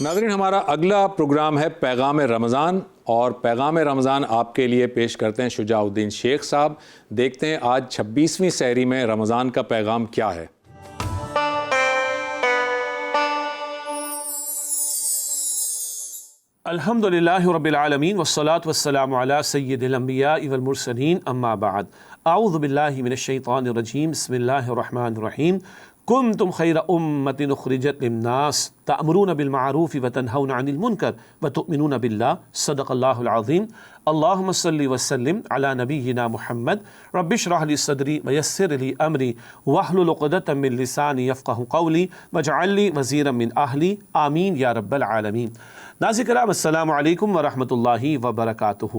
ناظرین، ہمارا اگلا پروگرام ہے پیغام رمضان، اور پیغام رمضان آپ کے لیے پیش کرتے ہیں شجاع الدین شیخ صاحب۔ دیکھتے ہیں آج 26ویں سحری میں رمضان کا پیغام کیا ہے۔ الحمدللہ رب العالمین والصلاة والسلام علی سید الانبیاء والمرسلین، اما بعد، اعوذ باللہ من الشیطان الرجیم، بسم اللہ الرحمن الرحیم۔ کنتم خیر امۃ اخرجت للناس تأمرون بالمعروف وتنہون عن المنکر وتؤمنون باللہ، صدق اللہ العظیم۔ اللہم صلی وسلم علی نبینا محمد، رب اشرح لی صدری ویسر لی امری واحلل عقدۃ من لسانی یفقہوا قولی واجعل لی وزیرا من اہلی، آمین یا رب العالمین۔ ناظرین کرام، السلام علیکم ورحمۃ اللہ وبرکاتہ۔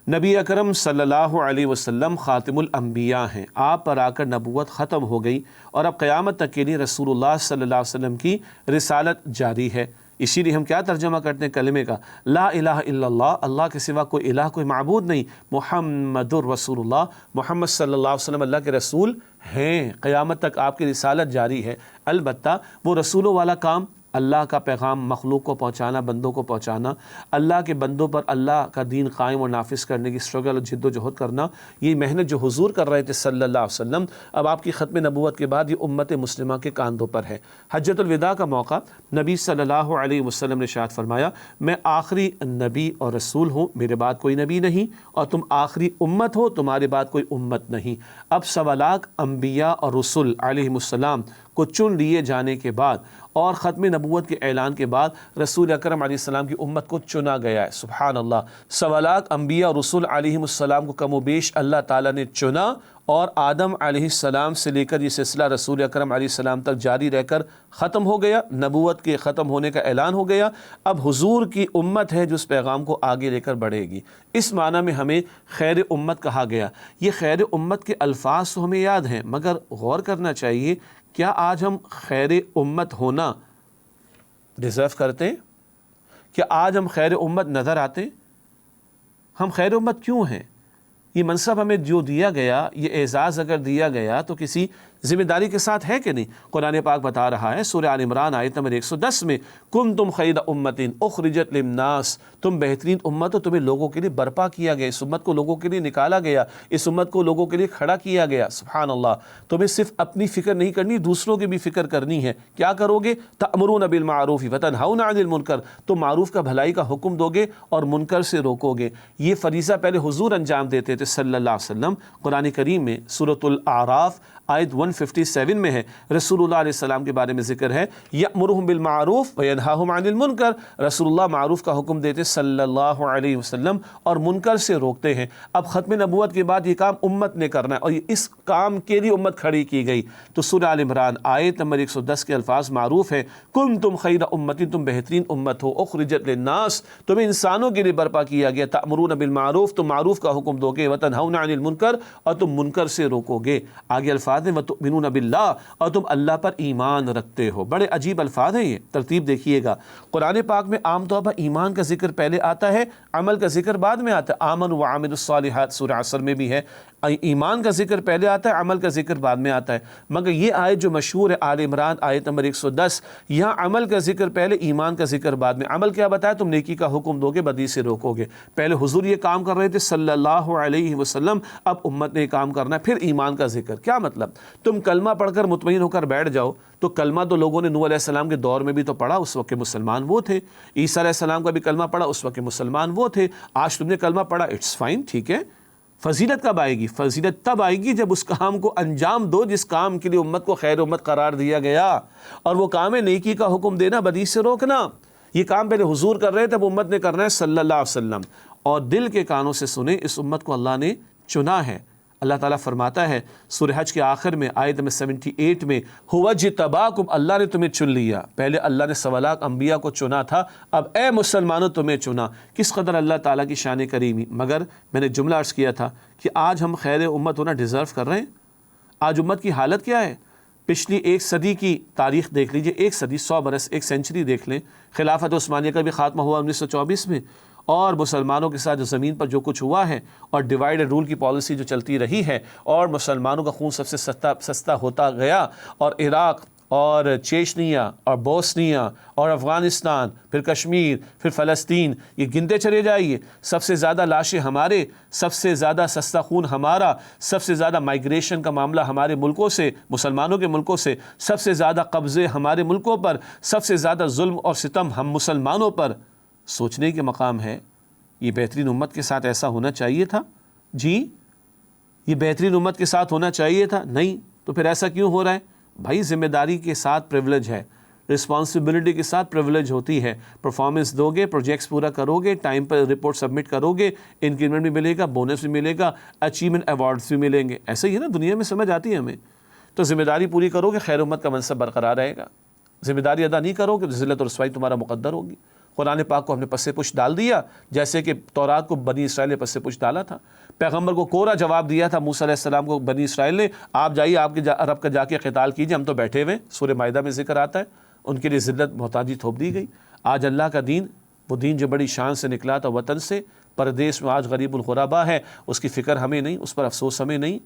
نبی اکرم صلی اللہ علیہ وسلم خاتم الانبیاء ہیں، آپ پر آ کر نبوت ختم ہو گئی اور اب قیامت تک کے لیے رسول اللہ صلی اللہ علیہ وسلم کی رسالت جاری ہے۔ اسی لیے ہم کیا ترجمہ کرتے ہیں کلمے کا؟ لا الہ الا اللہ، اللہ کے سوا کوئی الہ، کوئی معبود نہیں، محمد الرسول اللہ، محمد صلی اللہ علیہ وسلم اللہ کے رسول ہیں، قیامت تک آپ کی رسالت جاری ہے۔ البتہ وہ رسولوں والا کام، اللہ کا پیغام مخلوق کو پہنچانا، بندوں کو پہنچانا، اللہ کے بندوں پر اللہ کا دین قائم اور نافذ کرنے کی اسٹرگل اور جد و جہد کرنا، یہ محنت جو حضور کر رہے تھے صلی اللہ علیہ وسلم، اب آپ کی ختم نبوت کے بعد یہ امت مسلمہ کے کاندھوں پر ہے۔ حجۃ الوداع کا موقع، نبی صلی اللہ علیہ وسلم نے ارشاد فرمایا، میں آخری نبی اور رسول ہوں، میرے بعد کوئی نبی نہیں، اور تم آخری امت ہو، تمہارے بعد کوئی امت نہیں۔ اب 1.25 لاکھ انبیاء اور رسول علیہم السلام کو چن لیے جانے کے بعد اور ختم نبوت کے اعلان کے بعد رسول اکرم علیہ السلام کی امت کو چنا گیا ہے۔ سبحان اللہ، 1.25 لاکھ انبیاء اور رسول علیہم السلام کو کم و بیش اللہ تعالیٰ نے چنا، اور آدم علیہ السلام سے لے کر یہ سلسلہ رسول اکرم علیہ السلام تک جاری رہ کر ختم ہو گیا، نبوت کے ختم ہونے کا اعلان ہو گیا۔ اب حضور کی امت ہے جو اس پیغام کو آگے لے کر بڑھے گی۔ اس معنی میں ہمیں خیر امت کہا گیا۔ یہ خیر امت کے الفاظ تو ہمیں یاد ہیں، مگر غور کرنا چاہیے، کیا آج ہم خیر امت ہونا ڈیزرو کرتے ہیں؟ کیا آج ہم خیر امت نظر آتے ہیں؟ ہم خیر امت کیوں ہیں؟ یہ منصب ہمیں جو دیا گیا، یہ اعزاز اگر دیا گیا تو کسی ذمہ داری کے ساتھ ہے کہ نہیں؟ قرآن پاک بتا رہا ہے سورہ آل عمران آیت نمبر 110 میں، کنتم خیر امۃ اخرجت للناس، تم بہترین امت ہو، تمہیں لوگوں کے لیے برپا کیا گیا، اس امت کو لوگوں کے لیے نکالا گیا، اس امت کو لوگوں کے لیے کھڑا کیا گیا۔ سبحان اللہ، تمہیں صرف اپنی فکر نہیں کرنی، دوسروں کی بھی فکر کرنی ہے۔ کیا کرو گے؟ تأمرون بالمعروف وتنہون عن المنکر، تم معروف کا بھلائی کا حکم دو گے اور منکر سے روکو گے۔ یہ فریضہ پہلے حضور انجام دیتے تھے صلی اللہ علیہ وسلم۔ قرآن کریم میں سورۃ الاعراف آیت 157 میں ہے، رسول اللہ علیہ السلام کے بارے میں ذکر ہے، یأمرہم بالمعروف وینہاہم عن المنکر، رسول اللہ معروف کا حکم دیتے صلی اللہ علیہ وسلم اور منکر سے روکتے ہیں۔ اب ختم نبوت کے بعد یہ کام امت نے کرنا ہے، اور اس کام کے لیے امت کھڑی کی گئی۔ تو سورہ آل عمران آیت نمبر 110 کے الفاظ معروف ہیں، کنتم خیر امت، تم بہترین امت ہو، اخرجت للناس، تمہیں انسانوں کے لیے برپا کیا گیا، تأمرون بالمعروف، تم معروف کا حکم دو گے، وتنہون عن المنکر، اور تم منکر سے روکو گے۔ آگے الفاظ ہیں، وتؤمنون باللہ، اور تم اللہ پر ایمان رکھتے ہو۔ بڑے عجیب الفاظ ہیں یہ، ترتیب دیکھیے گا۔ قرآن پاک میں عام طور پر ایمان کا ذکر پہلے آتا ہے، عمل کا ذکر بعد میں آتا ہے۔ آمنوا وعملوا الصالحات سورہ عصر میں بھی ہے، ایمان کا ذکر پہلے آتا ہے، عمل کا ذکر بعد میں آتا ہے۔ مگر یہ آیت جو مشہور ہے آل عمران آیت نمبر 110، یہاں عمل کا ذکر پہلے، ایمان کا ذکر بعد میں۔ عمل کیا بتایا؟ تم نیکی کا حکم دو گے، بدی سے روکو گے۔ پہلے حضور یہ کام کر رہے تھے صلی اللہ علیہ وسلم، اب امت نے کام کرنا ہے۔ پھر ایمان کا ذکر، کیا مطلب؟ تم کلمہ پڑھ کر مطمئن ہو کر بیٹھ جاؤ، تو کلمہ تو لوگوں نے نوح علیہ السلام کے دور میں بھی تو پڑھا، اس وقت کے مسلمان وہ تھے۔ عیسیٰ علیہ السلام کا بھی کلمہ پڑھا، اس وقت کے مسلمان وہ تھے۔ آج تم نے کلمہ پڑھا، اٹس فائن، ٹھیک ہے۔ فضیلت کب آئے گی؟ فضیلت تب آئے گی جب اس کام کو انجام دو جس کام کے لیے امت کو خیر امت قرار دیا گیا، اور وہ کام ہے نیکی کا حکم دینا، بدی سے روکنا۔ یہ کام پہلے حضور کر رہے تھے، اب امت نے کرنا ہے صلی اللہ علیہ وسلم۔ اور دل کے کانوں سے سنیں، اس امت کو اللہ نے چنا ہے۔ اللہ تعالیٰ فرماتا ہے سورہ حج کے آخر میں آیت نمبر 78 میں، هو اجتباکم، اللہ نے تمہیں چن لیا۔ پہلے اللہ نے 1.25 لاکھ انبیاء کو چنا تھا، اب اے مسلمانوں تمہیں چنا۔ کس قدر اللہ تعالیٰ کی شان کریمی۔ مگر میں نے جملہ عرض کیا تھا کہ آج ہم خیر امت ہونا ڈیزرو کر رہے ہیں؟ آج امت کی حالت کیا ہے؟ پچھلی 1 صدی کی تاریخ دیکھ لیجئے، 1 صدی، 100 برس، 1 سینچری دیکھ لیں۔ خلافت عثمانیہ کا بھی خاتمہ ہوا 1924 میں، اور مسلمانوں کے ساتھ جو زمین پر جو کچھ ہوا ہے، اور ڈیوائڈ اینڈ رول کی پالیسی جو چلتی رہی ہے، اور مسلمانوں کا خون سب سے سستا ہوتا گیا، اور عراق اور چیچنیا اور بوسنیا اور افغانستان، پھر کشمیر، پھر فلسطین، یہ گنتے چلے جائیے، سب سے زیادہ لاشیں ہمارے، سب سے زیادہ سستا خون ہمارا، سب سے زیادہ مائیگریشن کا معاملہ ہمارے ملکوں سے، مسلمانوں کے ملکوں سے، سب سے زیادہ قبضے ہمارے ملکوں پر، سب سے زیادہ ظلم اور ستم ہم مسلمانوں پر۔ سوچنے کے مقام ہے، یہ بہترین امت کے ساتھ ایسا ہونا چاہیے تھا؟ جی یہ بہترین امت کے ساتھ ہونا چاہیے تھا؟ نہیں، تو پھر ایسا کیوں ہو رہا ہے؟ بھائی ذمہ داری کے ساتھ پریولیج ہے، رسپانسبلٹی کے ساتھ پریولیج ہوتی ہے۔ پرفارمنس دو گے، پروجیکٹس پورا کرو گے، ٹائم پر رپورٹ سبمٹ کرو گے، انکریمنٹ بھی ملے گا، بونس بھی ملے گا، اچیومنٹ ایوارڈز بھی ملیں گے۔ ایسا ہی ہے نا، دنیا میں سمجھ آتی ہے ہمیں۔ تو ذمہ داری پوری کرو گے، خیر امت کا منصب برقرار رہے گا۔ ذمہ داری ادا نہیں کرو گے تو ذلت اور رسوائی تمہارا مقدر ہوگی۔ قرآن پاک کو ہم نے پس پش ڈال دیا، جیسے کہ تورات کو بنی اسرائیل نے پس پش ڈالا تھا۔ پیغمبر کو کوڑا جواب دیا تھا موسیٰ علیہ السلام کو بنی اسرائیل نے، آپ جائیے، آپ کے رب کا جا کے قتال کیجیے، ہم تو بیٹھے ہوئے۔ سورہ مائدہ میں ذکر آتا ہے، ان کے لیے ذلت محتاجی تھوپ دی گئی۔ آج اللہ کا دین، وہ دین جو بڑی شان سے نکلا تھا وطن سے، پردیس میں آج غریب الغربا ہے، اس کی فکر ہمیں نہیں، اس پر افسوس ہمیں نہیں،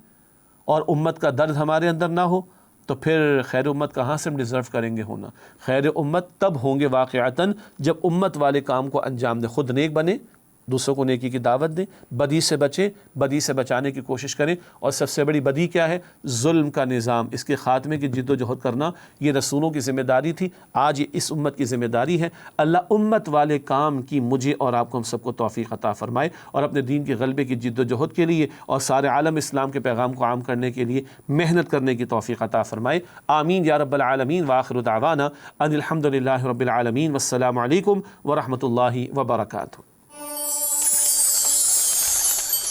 اور امت کا درد ہمارے اندر نہ ہو، تو پھر خیر امت کہاں سے ہم ڈیزرو کریں گے ہونا؟ خیر امت تب ہوں گے واقعتاً جب امت والے کام کو انجام دیں، خود نیک بنے، دوسروں کو نیکی کی دعوت دیں، بدی سے بچیں، بدی سے بچانے کی کوشش کریں۔ اور سب سے بڑی بدی کیا ہے؟ ظلم کا نظام، اس کے خاتمے کی جد و جہد کرنا، یہ رسولوں کی ذمہ داری تھی، آج یہ اس امت کی ذمہ داری ہے۔ اللہ امت والے کام کی مجھے اور آپ کو، ہم سب کو توفیق عطا فرمائے، اور اپنے دین کے غلبے کی جد و جہد کے لیے اور سارے عالم اسلام کے پیغام کو عام کرنے کے لیے محنت کرنے کی توفیق عطا فرمائے۔ آمین یا رب العالمین۔ وآخر دعوانا ان الحمد للہ رب العالمین، والسلام علیکم ورحمۃ اللہ وبرکاتہ۔